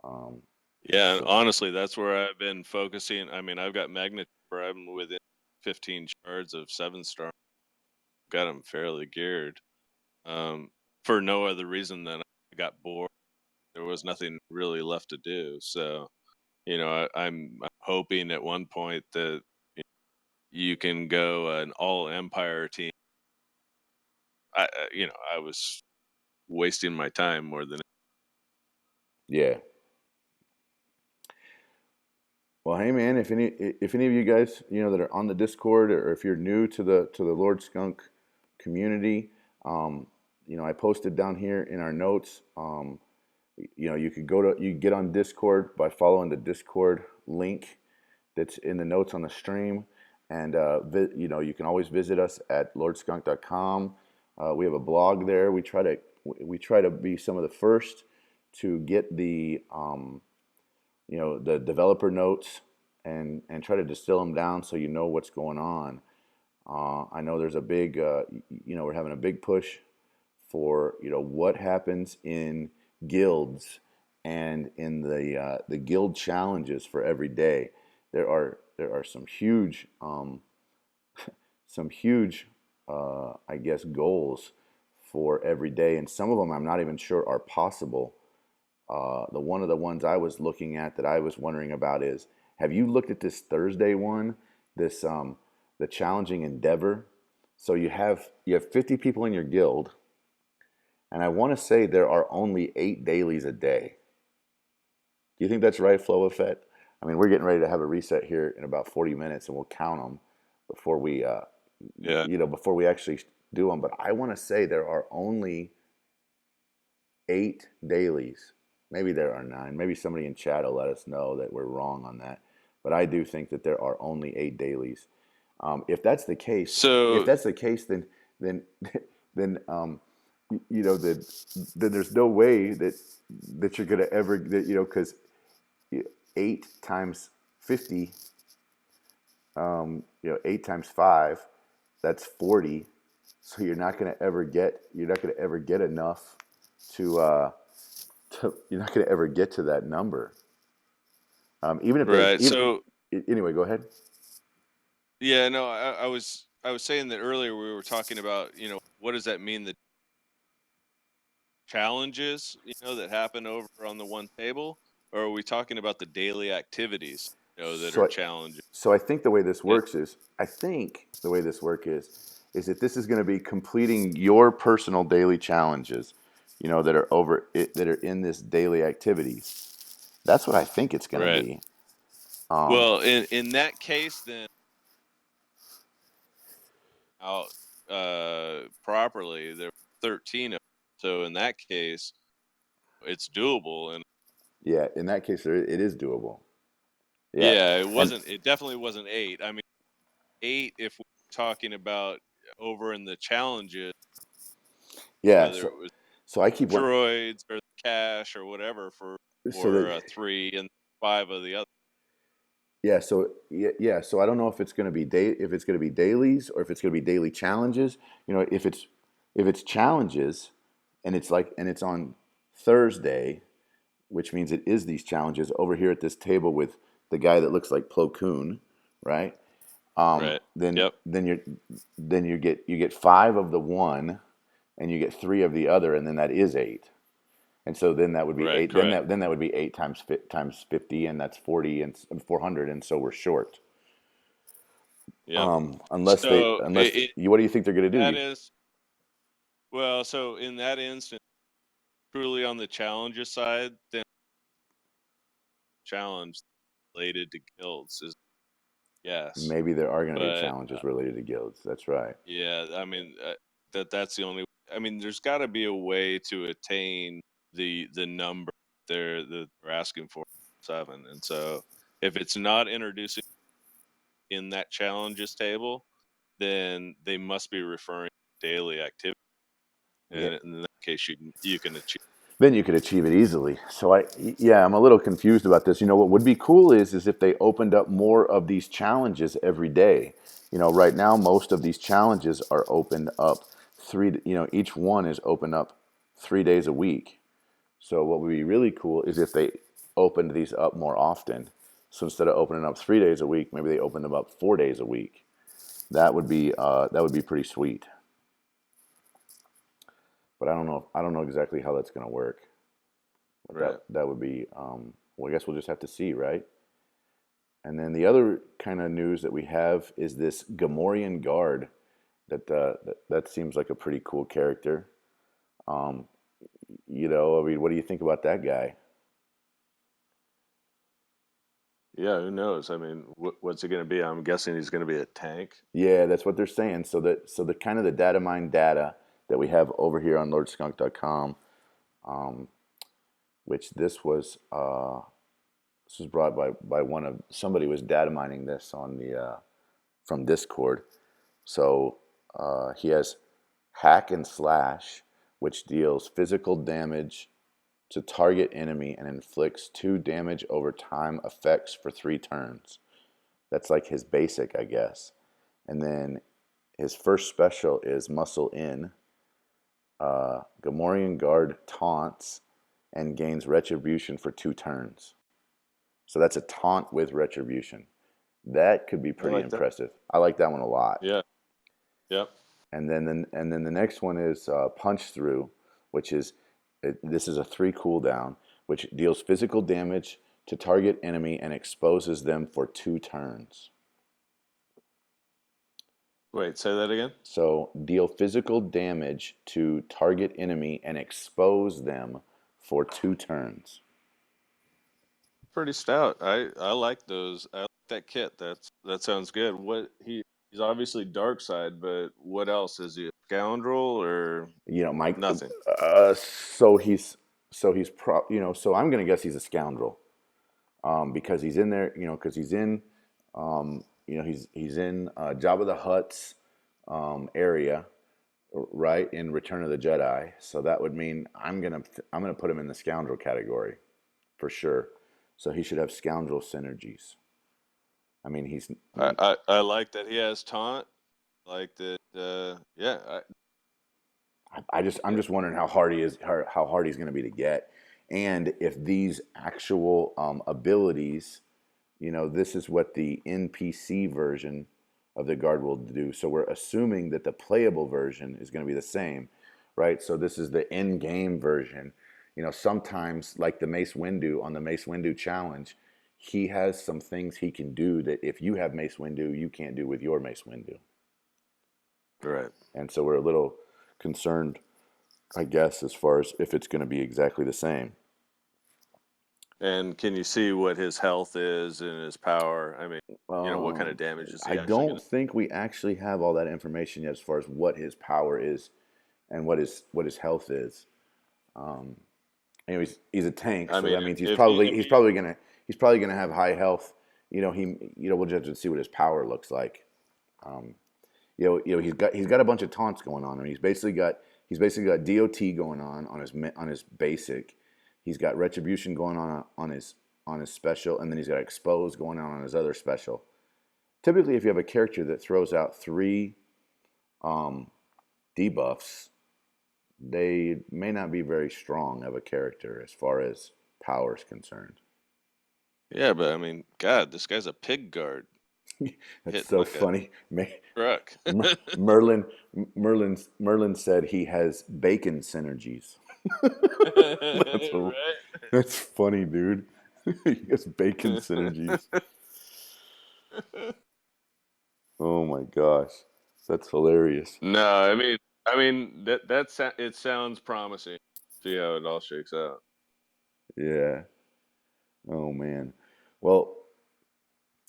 Speaker 1: Um,
Speaker 3: yeah. And
Speaker 1: so
Speaker 3: honestly, that's where I've been focusing. I mean, I've got Magnet, where I'm within 15 shards of 7-star. Got them fairly geared. Um, for no other reason than I got bored. There was nothing really left to do. So, I'm hoping at one point that you can go an all Empire team. I was wasting my time more than.
Speaker 1: yeah. Well, hey man, if any of you guys that are on the Discord, or if you're new to the Lord Skunk community, I posted down here in our notes. You could you get on Discord by following the Discord link that's in the notes on the stream, and you can always visit us at LordSkunk.com. We have a blog there. We try to be some of the first to get the developer notes and try to distill them down so you know what's going on. I know there's a big, we're having a big push for what happens in guilds and in the guild challenges for every day. There are some huge I guess goals for every day, and some of them I'm not even sure are possible. The one of the ones I was looking at that I was wondering about is, have you looked at this Thursday one? This the challenging endeavor. So you have 50 people in your guild, and I want to say there are only 8 dailies a day. Do you think that's right, Flow Effect? I mean, we're getting ready to have a reset here in about 40 minutes, and we'll count them before we,
Speaker 3: Yeah.
Speaker 1: before we actually do them. But I want to say there are only 8 dailies. Maybe there are 9. Maybe somebody in chat will let us know that we're wrong on that. But I do think that there are only 8 dailies. If that's the case,
Speaker 3: So
Speaker 1: then then then then there's no way that you're gonna ever because 8 times 50, 8 times 5, that's 40. So you're not gonna ever get enough to you're not gonna ever get to that number. Even if they
Speaker 3: right.
Speaker 1: even
Speaker 3: So
Speaker 1: anyway, go ahead.
Speaker 3: yeah, no, I was saying that earlier we were talking about, what does that mean, the challenges, that happen over on the one table, or are we talking about the daily activities, that are
Speaker 1: So
Speaker 3: challenges?
Speaker 1: So I think the way this
Speaker 3: Eh,
Speaker 1: works is, I think the way this work is that this is going to be completing your personal daily challenges, that are that are in this daily activities. That's what I think it's going to
Speaker 3: Right.
Speaker 1: be. Um,
Speaker 3: Well, in that case, then out properly, there were 13 of them. So in that case, it's doable. And
Speaker 1: yeah, in that case, it is doable. Yeah,
Speaker 3: yeah,
Speaker 1: and
Speaker 3: it definitely wasn't 8. I mean, 8 if we're talking about over in the challenges,
Speaker 1: yeah,
Speaker 3: whether it was
Speaker 1: so I keep one.
Speaker 3: droids or cash or whatever
Speaker 1: So that
Speaker 3: 3 and 5 of the other.
Speaker 1: so I don't know if it's going to be if it's going to be dailies or if it's going to be daily challenges. If it's challenges and it's on Thursday, which means it is these challenges over here at this table with the guy that looks like Plo Koon, right?
Speaker 3: Right.
Speaker 1: Then
Speaker 3: Yep.
Speaker 1: you get 5 of the one, and you get 3 of the other, and then that is 8. And so then that would be
Speaker 3: Right.
Speaker 1: 8.
Speaker 3: Correct.
Speaker 1: Then that would be 8 times 50, and that's 40 and 400, and so we're short.
Speaker 3: Yep.
Speaker 1: Unless
Speaker 3: So
Speaker 1: you, what do you think they're going to do?
Speaker 3: that
Speaker 1: You
Speaker 3: is well. So in that instance, truly on the challenges side, then challenge related to guilds is yes,
Speaker 1: maybe there are going to be
Speaker 3: but
Speaker 1: challenges related to guilds. That's right.
Speaker 3: yeah, I mean that's the only. I mean, there's got to be a way to attain the number that they're asking for, 7, and so if it's not introducing in that challenges table, then they must be referring to daily activity,
Speaker 1: Yeah.
Speaker 3: and in that case, you can achieve.
Speaker 1: Then you could achieve it easily. So I'm a little confused about this. What would be cool is if they opened up more of these challenges every day. Right now most of these challenges are opened up each one is opened up 3 days a week. So what would be really cool is if they opened these up more often. So instead of opening up 3 days a week, maybe they opened them up 4 days a week. That would be pretty sweet. But I don't know exactly how that's going to work. But
Speaker 3: Right.
Speaker 1: that would be well, I guess we'll just have to see, right? And then the other kind of news that we have is this Gamorrean Guard that seems like a pretty cool character. Um, I mean, what do you think about that guy?
Speaker 3: Yeah, who knows? I mean, what's it going to be? I'm guessing he's going to be a tank.
Speaker 1: Yeah, that's what they're saying. So the kind of the data mine data that we have over here on LordSkunk.com, um, which this was brought by one of somebody was data mining this on the from Discord. So he has hack and slash, which deals physical damage to target enemy and inflicts 2 damage over time effects for 3 turns. That's like his basic, I guess. And then his first special is Muscle In. Gamorrean Guard taunts and gains retribution for 2 turns. So that's a taunt with retribution. That could be
Speaker 3: I
Speaker 1: pretty
Speaker 3: like that.
Speaker 1: impressive. I like that one a lot.
Speaker 3: Yeah. Yep.
Speaker 1: And then the next one is Punch Through, which is this is a 3 cooldown, which deals physical damage to target enemy and exposes them for 2 turns.
Speaker 3: Wait, say that again.
Speaker 1: So deal physical damage to target enemy and expose them for 2 turns.
Speaker 3: Pretty stout. I like those. I like that kit. That sounds good. He's obviously dark side, but what else is he? A scoundrel or
Speaker 1: You know, Mike.
Speaker 3: nothing?
Speaker 1: So so I'm gonna guess he's a scoundrel, because he's in there. You know, because he's in, he's in Jabba the Hutt's area, right, in Return of the Jedi. So that would mean I'm gonna put him in the scoundrel category for sure. So he should have scoundrel synergies. I mean,
Speaker 3: I like that he has taunt. Like that. Yeah.
Speaker 1: I'm just wondering how hard how hard he's going to be to get, and if these actual abilities, this is what the NPC version of the guard will do. So we're assuming that the playable version is going to be the same, right? So this is the in-game version. Sometimes like the Mace Windu on the Mace Windu challenge, he has some things he can do that if you have Mace Windu, you can't do with your Mace Windu.
Speaker 3: Right.
Speaker 1: And so we're a little concerned, I guess, as far as if it's going to be exactly the same.
Speaker 3: And can you see what his health is and his power? I mean, what kind of
Speaker 1: Um,
Speaker 3: damage is
Speaker 1: I
Speaker 3: he actually going
Speaker 1: don't think we actually have all that information yet as far as what his power is and what his health is. Um, he's a tank,
Speaker 3: to? I
Speaker 1: so
Speaker 3: mean,
Speaker 1: that means
Speaker 3: if he,
Speaker 1: he's probably gonna have high health. We'll just have to see what his power looks like. Um, he's got a bunch of taunts going on, and he's basically got DOT going on his basic. He's got retribution going on his special, and then he's got expose going on his other special. Typically, if you have a character that throws out 3 debuffs, they may not be very strong of a character as far as power is concerned.
Speaker 3: yeah, but I mean, God, this guy's a pig guard
Speaker 1: That's
Speaker 3: hitting
Speaker 1: so
Speaker 3: like a
Speaker 1: funny.
Speaker 3: truck.
Speaker 1: Merlin said he has bacon synergies. That's a,
Speaker 3: Right?
Speaker 1: that's funny, dude. He has bacon synergies. Oh my gosh, that's hilarious.
Speaker 3: No, I mean it sounds promising. See how it all shakes out.
Speaker 1: Yeah. Oh man. Well,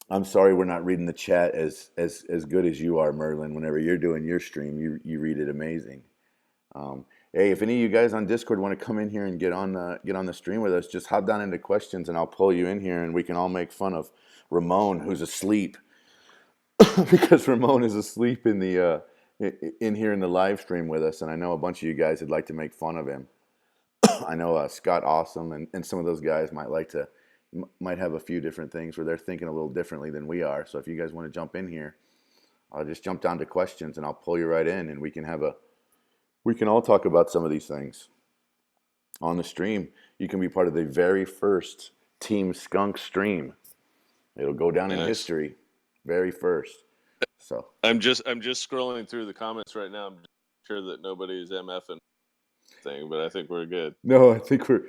Speaker 1: I'm sorry we're not reading the chat as good as you are, Merlin. Whenever you're doing your stream, you read it amazing. Hey, if any of you guys on Discord want to come in here and get on the stream with us, just hop down into questions and I'll pull you in here and we can all make fun of Ramon, who's asleep, because Ramon is asleep in here in the live stream with us, and I know a bunch of you guys would like to make fun of him. I know Scott Awesome and some of those guys might have a few different things where they're thinking a little differently than we are. So if you guys want to jump in here, I'll just jump down to questions and I'll pull you right in, and we can all talk about some of these things on the stream. You can be part of the very first Team Skunk stream. It'll go down in
Speaker 3: Nice.
Speaker 1: history, very first. So
Speaker 3: I'm just scrolling through the comments right now. I'm sure that nobody's MFing thing, but I think we're good.
Speaker 1: no, I think we're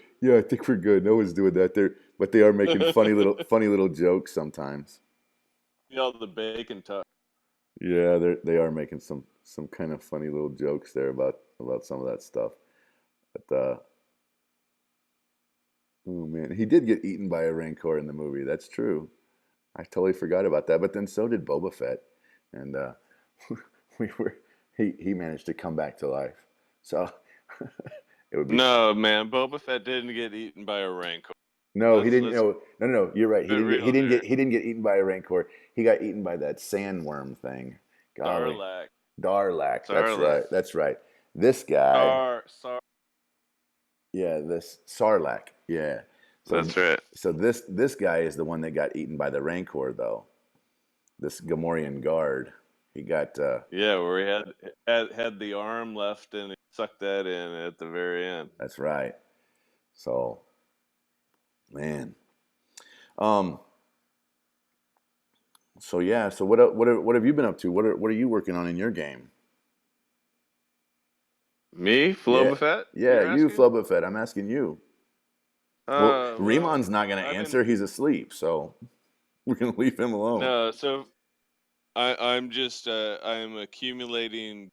Speaker 1: good. No one's doing that there, but they are making funny little jokes sometimes.
Speaker 3: See all the bacon talk.
Speaker 1: Yeah, they are making some kind of funny little jokes there about some of that stuff. But oh man, he did get eaten by a rancor in the movie. That's true. I totally forgot about that. But then so did Boba Fett, and we were he managed to come back to life. So it would be
Speaker 3: No, man, Boba Fett didn't get eaten by a rancor.
Speaker 1: no, he didn't.
Speaker 3: Let's
Speaker 1: No. You're right.
Speaker 3: be real here.
Speaker 1: He didn't get eaten by a rancor. He got eaten by that sandworm thing. Golly,
Speaker 3: Darlak.
Speaker 1: Darlac. That's
Speaker 3: Sarlacc.
Speaker 1: right. That's right. This guy.
Speaker 3: Sar.
Speaker 1: Yeah, this Sarlacc. Yeah. So
Speaker 3: That's right.
Speaker 1: so this guy is the one that got eaten by the rancor, though. This Gamorrean Guard. He got.
Speaker 3: Yeah, where he had the arm left and he sucked that in at the very end.
Speaker 1: That's right. So, man. Um. So yeah. So what have you been up to? What are you working on in your game?
Speaker 3: Me,
Speaker 1: Yeah.
Speaker 3: Floba Fett?
Speaker 1: Yeah,
Speaker 3: You're
Speaker 1: you
Speaker 3: asking?
Speaker 1: Flubba I'm asking you. Well,
Speaker 3: Well,
Speaker 1: Rimon's not going to
Speaker 3: I've been
Speaker 1: answer. He's asleep, so we're going to leave him alone.
Speaker 3: no. So I'm accumulating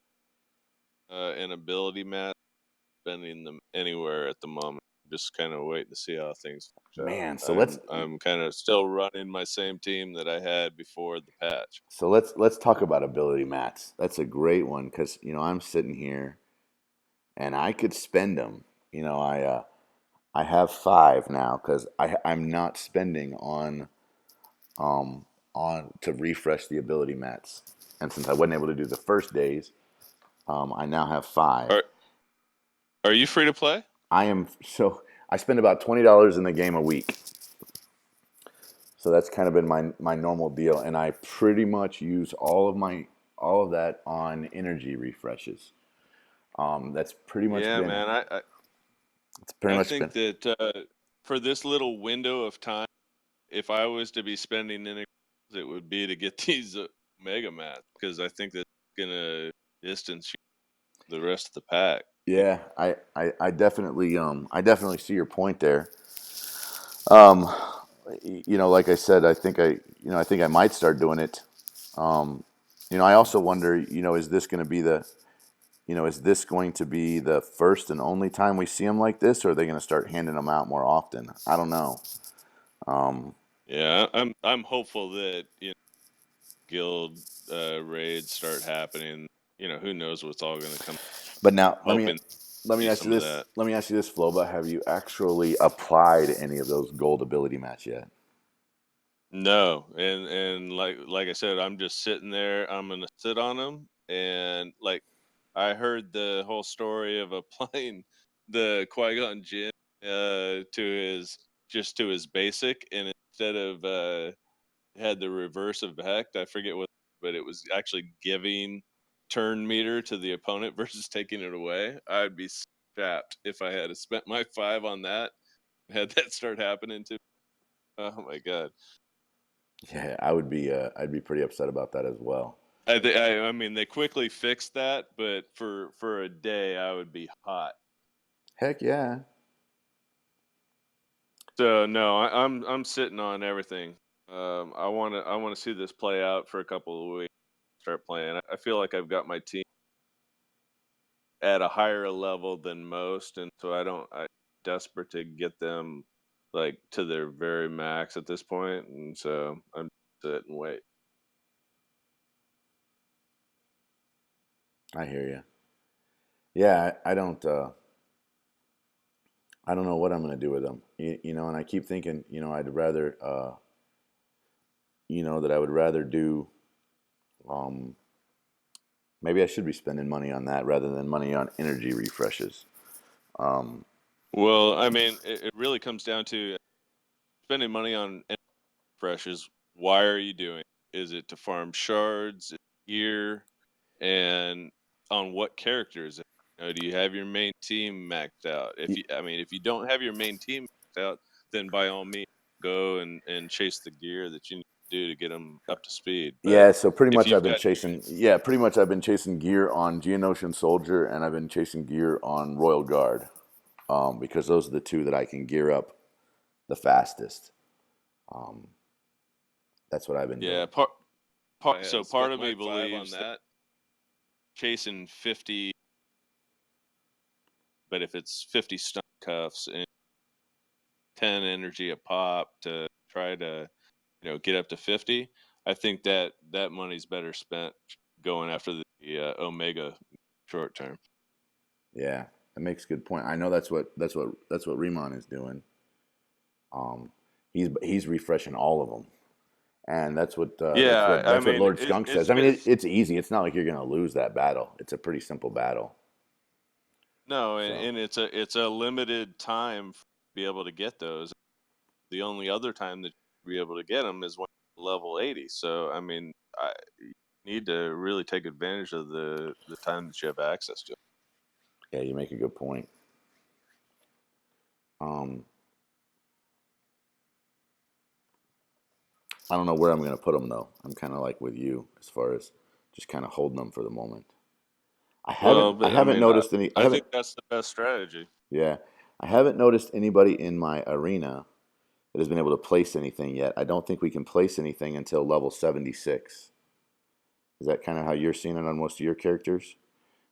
Speaker 3: an ability mat, spending them anywhere at the moment. Just kind of waiting to see how things work out.
Speaker 1: Man,
Speaker 3: I'm kind of still running my same team that I had before the patch.
Speaker 1: let's talk about ability mats. That's a great one because I'm sitting here and I could spend them. I have 5 now because I'm not spending um on to refresh the ability mats, and since I wasn't able to do the first days, I now have 5.
Speaker 3: Are Are you free to play?
Speaker 1: I spend about $20 in the game a week. So that's kind of been my normal deal, and I pretty much use all of that on energy refreshes. That's pretty much
Speaker 3: Yeah,
Speaker 1: been
Speaker 3: man.
Speaker 1: it's pretty
Speaker 3: I
Speaker 1: much been
Speaker 3: think that for this little window of time, if I was to be spending any, it would be to get these mega mats because I think that's gonna distance you the rest of the pack.
Speaker 1: yeah. I definitely see your point there. Um, like I said, I think I might start doing it. Um, I also wonder, is this going to be is this going to be the first and only time we see them like this, or are they going to start handing them out more often? I don't know. Um,
Speaker 3: Yeah, I'm hopeful that guild raids start happening. Who knows what's all going to come.
Speaker 1: but now
Speaker 3: Hoping to
Speaker 1: let me
Speaker 3: see
Speaker 1: ask you
Speaker 3: some of
Speaker 1: this.
Speaker 3: that.
Speaker 1: Let me ask you this, Floba. Have you actually applied any of those gold ability mats yet?
Speaker 3: No, and like I said, I'm just sitting there. I'm gonna sit on them, and like I heard the whole story of applying the Qui-Gon Jinn to his basic, and instead of had the reverse effect. I forget what, but it was actually giving turn meter to the opponent versus taking it away. I'd be strapped if I had spent my 5 on that. Had that start happening to. Oh my god.
Speaker 1: Yeah, I'd be pretty upset about that as well.
Speaker 3: I mean, they quickly fixed that, but for a day, I would be hot.
Speaker 1: Heck yeah.
Speaker 3: So no, I'm sitting on everything. I want to see this play out for a couple of weeks. Start playing. I feel like I've got my team at a higher level than most, and so I'm desperate to get them like to their very max at this point, and so I'm sit and wait.
Speaker 1: I hear you. Yeah, I don't know what I'm going to do with them. And I keep thinking, I'd rather, that I would rather do, um, maybe I should be spending money on that rather than money on energy refreshes. Um,
Speaker 3: Well, I mean, it really comes down to spending money on refreshes. Why are you doing it? Is it to farm shards, gear, and on what characters? Do you have your main team maxed out?
Speaker 1: y-
Speaker 3: If you don't have your main team maxed out, then by all means go and chase the gear that you need to do to get them up to speed. But
Speaker 1: yeah, so
Speaker 3: if you've got your
Speaker 1: pretty much I've been chasing gear on Geonosian Soldier and I've been chasing gear on Royal Guard, because those are the two that I can gear up the fastest. Um, that's what I've been
Speaker 3: yeah,
Speaker 1: doing.
Speaker 3: so part of me believes that chasing 50, but if it's 50 stun cuffs and 10 energy a pop to try to get up to 50, I think that money's better spent going after the Omega short term.
Speaker 1: Yeah, that makes a good point. I know that's what Riemann is doing. Um, he's refreshing all of them, and
Speaker 3: Yeah, I
Speaker 1: that's what
Speaker 3: mean
Speaker 1: Lord Skunk says. I mean,
Speaker 3: it's
Speaker 1: it's easy. It's not like you're going to lose that battle. It's a pretty simple battle.
Speaker 3: no,
Speaker 1: So
Speaker 3: and it's a limited time to be able to get those. The only other time that you'll be able to get them is when you're level 80. So I mean, you need to really take advantage of the time that you have access to.
Speaker 1: yeah, you make a good point. Um, I don't know where I'm going to put them though. I'm kind of like with you as far as just kind of holding them for the moment.
Speaker 3: Well,
Speaker 1: I
Speaker 3: but I
Speaker 1: haven't
Speaker 3: mean,
Speaker 1: noticed any. I
Speaker 3: I
Speaker 1: haven't.
Speaker 3: think that's the best strategy.
Speaker 1: Yeah, I haven't noticed anybody in my arena that has been able to place anything yet. I don't think we can place anything until level 76. Is that kind of how you're seeing it on most of your characters?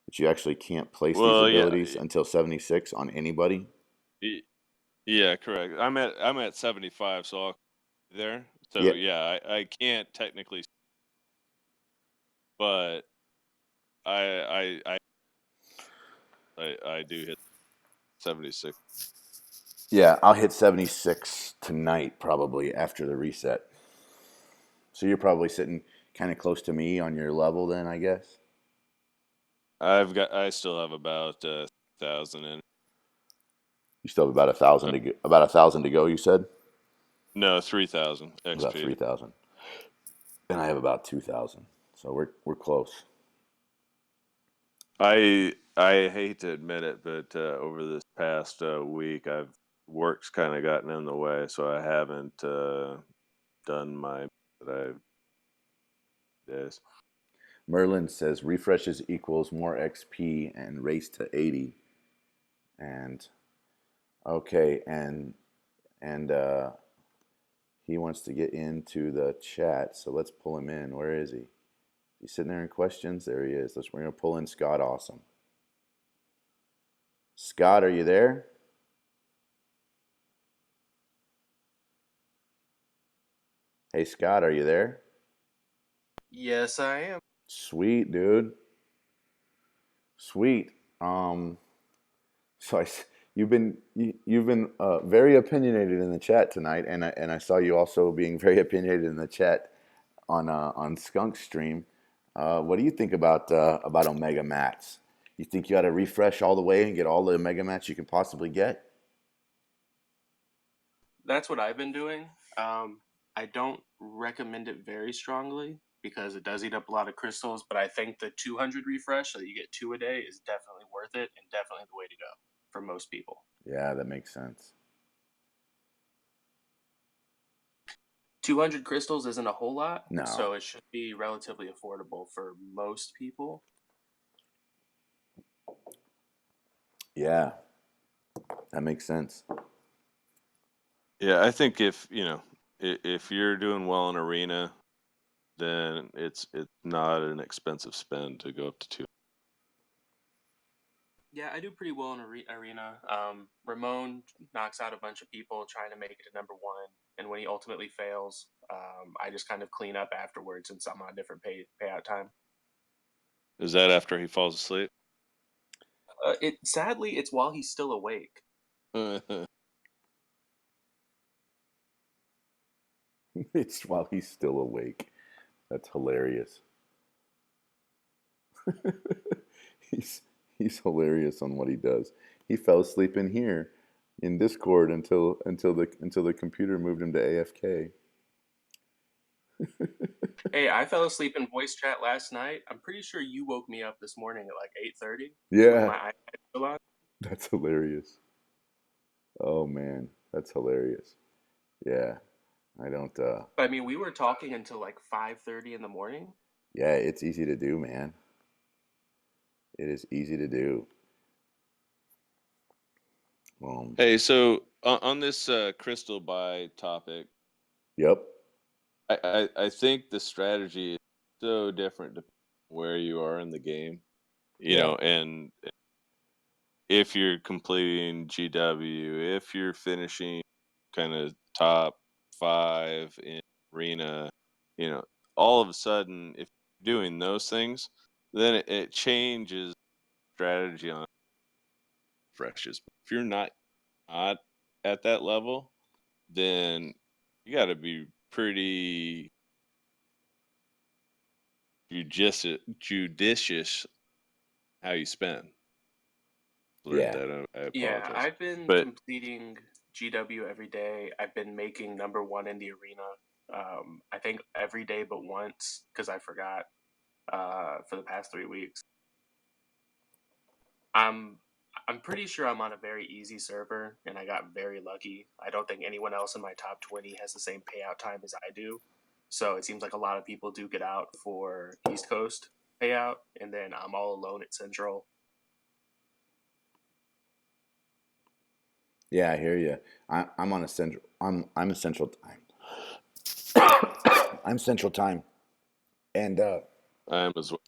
Speaker 1: That you actually can't place these
Speaker 3: Well, yeah,
Speaker 1: abilities until 76 on anybody?
Speaker 3: yeah, correct. I'm at 75, so I'll be there. So
Speaker 1: Yeah.
Speaker 3: yeah, I can't technically, but I I I I do hit 76.
Speaker 1: Yeah, I'll hit 76 tonight probably after the reset. So you're probably sitting kind of close to me on your level then, I guess.
Speaker 3: I still have about 1,000 in.
Speaker 1: You still have about a thousand
Speaker 3: Uh,
Speaker 1: to go, about 1,000 to go, you said?
Speaker 3: no, 3,000
Speaker 1: About
Speaker 3: XP.
Speaker 1: 3,000. And I have about 2,000. So we're close.
Speaker 3: I hate to admit it, but over this past week, I've work's kind of gotten in the way, so I haven't done my that I days.
Speaker 1: Merlin says refreshes equals more XP and race to 80. And okay, and he wants to get into the chat, so let's pull him in. Where is he? He's sitting there in questions. There he is. We're gonna pull in Scott Awesome. Scott, are you there? Hey Scott, are you there?
Speaker 4: Yes, I am.
Speaker 1: Sweet, dude. Sweet. So you've been very opinionated in the chat tonight, and I saw you also being very opinionated in the chat on Skunk stream. What do you think about Omega Mats? You think you got to refresh all the way and get all the Omega Mats you can possibly get?
Speaker 4: That's what I've been doing. I don't recommend it very strongly because it does eat up a lot of crystals, but I think the 200 refresh, so that you get 2 a day, is definitely worth it and definitely the way to go for most people.
Speaker 1: Yeah, that makes sense.
Speaker 4: 200 crystals isn't a whole lot,
Speaker 1: No.
Speaker 4: so it should be relatively affordable for most people.
Speaker 1: Yeah, that makes sense.
Speaker 3: Yeah, I think if you're doing well in arena, then it's not an expensive spend to go up to two.
Speaker 4: Yeah, I do pretty well in arena. Ramon knocks out a bunch of people trying to make it to number 1, and when he ultimately fails, I just kind of clean up afterwards since I'm on a different payout time.
Speaker 3: Is that after he falls asleep?
Speaker 4: It sadly, it's while he's still awake.
Speaker 1: It's while he's still awake. That's hilarious. he's he's hilarious on what he does. He fell asleep in here in Discord until the computer moved him to AFK.
Speaker 4: Hey, I fell asleep in voice chat last night. I'm pretty sure you woke me up this morning at like 8:30 with
Speaker 1: Yeah,
Speaker 4: my iPad still on.
Speaker 1: that's hilarious. Oh man, that's hilarious. Yeah, I don't.
Speaker 4: But I mean, we were talking until like 5:30 in the morning.
Speaker 1: Yeah, it's easy to do, man. It is easy to do.
Speaker 3: Hey, so on this crystal buy topic,
Speaker 1: Yep.
Speaker 3: I think the strategy is so different depending on where you are in the game,
Speaker 1: Yeah.
Speaker 3: and if you're completing GW, if you're finishing kind of top 5 in arena, you know, all of a sudden, if you're doing those things, then it changes strategy on refreshes. If you're not at that level, then you got to be pretty judicious how you spend. Learned
Speaker 1: Yeah.
Speaker 3: that. I
Speaker 4: Yeah,
Speaker 3: apologize,
Speaker 4: I've been
Speaker 3: but
Speaker 4: completing GW every day. I've been making number 1 in the arena. I think every day but once because I forgot for the past 3 weeks. I'm I'm pretty sure I'm on a very easy server, and I got very lucky. I don't think anyone else in my top 20 has the same payout time as I do. So it seems like a lot of people do get out for East Coast payout, and then I'm all alone at Central.
Speaker 1: Yeah, I hear you. I'm on a central. I'm a central time. I'm central time, and
Speaker 3: I am as well.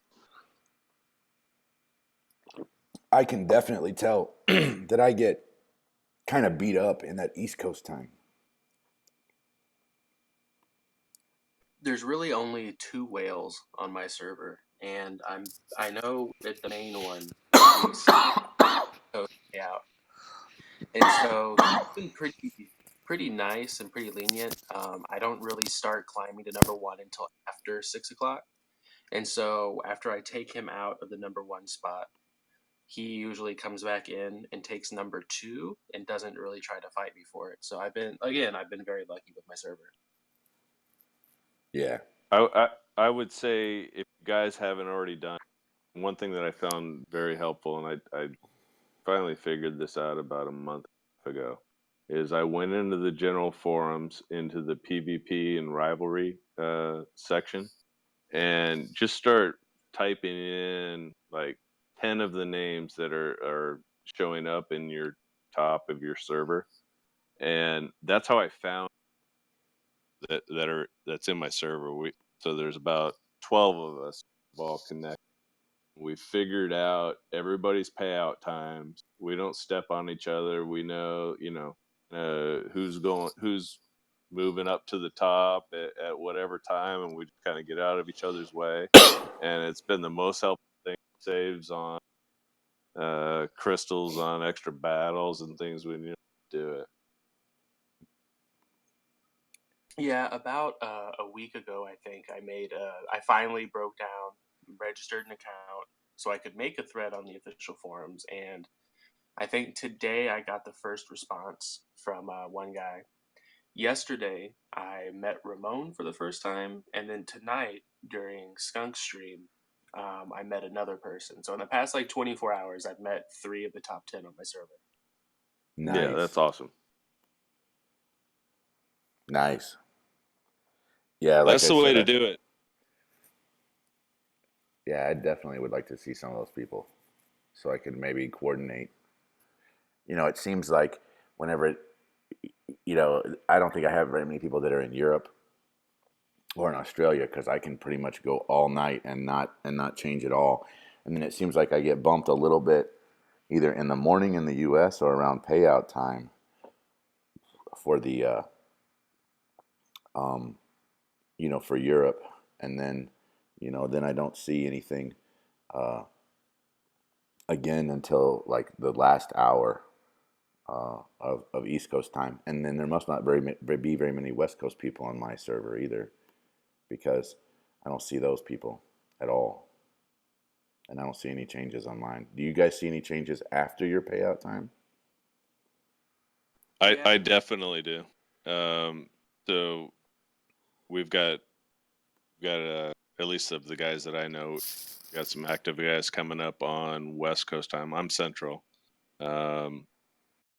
Speaker 1: I can definitely tell that I get kind of beat up in that East Coast time.
Speaker 4: There's really only 2 whales on my server, and I know that the main one is out, and so he's been pretty nice and pretty lenient. I don't really start climbing to number 1 until after 6 o'clock, and so after I take him out of the number 1 spot, he usually comes back in and takes number 2 and doesn't really try to fight me for it. So I've been very lucky with my server.
Speaker 1: Yeah.
Speaker 3: I would say if you guys haven't already done, one thing that I found very helpful, and I finally figured this out about a month ago, is I went into the general forums, into the PvP and rivalry section, and just start typing in like 10 of the names that are showing up in your top of your server. And that's how I found that's in my server. So there's about 12 of us all connected. We figured out everybody's payout times. We don't step on each other. We know, who's moving up to the top at whatever time, and we just kind of get out of each other's way. And it's been the most helpful thing. Saves on crystals on extra battles and things when you do it.
Speaker 4: Yeah, about a week ago, I think I finally broke down, registered an account, so I could make a thread on the official forums, and I think today I got the first response from one guy. Yesterday, I met Ramon for the first time, and then tonight during Skunk stream, I met another person. So in the past 24 hours, I've met 3 of the top 10 on my server.
Speaker 1: Nice.
Speaker 3: Yeah, that's awesome.
Speaker 1: Nice. Yeah, like
Speaker 3: That's
Speaker 1: I
Speaker 3: the way
Speaker 1: said,
Speaker 3: to do it.
Speaker 1: yeah, I definitely would like to see some of those people so I could maybe coordinate. It seems like whenever I don't think I have very many people that are in Europe or in Australia because I can pretty much go all night and not change at all. And then it seems like I get bumped a little bit either in the morning in the U.S. or around payout time for the um, for Europe, and then I don't see anything uh, again until like the last hour of East Coast time, and then there must not be very many West Coast people on my server either, because I don't see those people at all, and I don't see any changes on mine. Do you guys see any changes after your payout time?
Speaker 3: I definitely do. So we've got at least of the guys that I know, got some active guys coming up on West Coast time. I'm Central.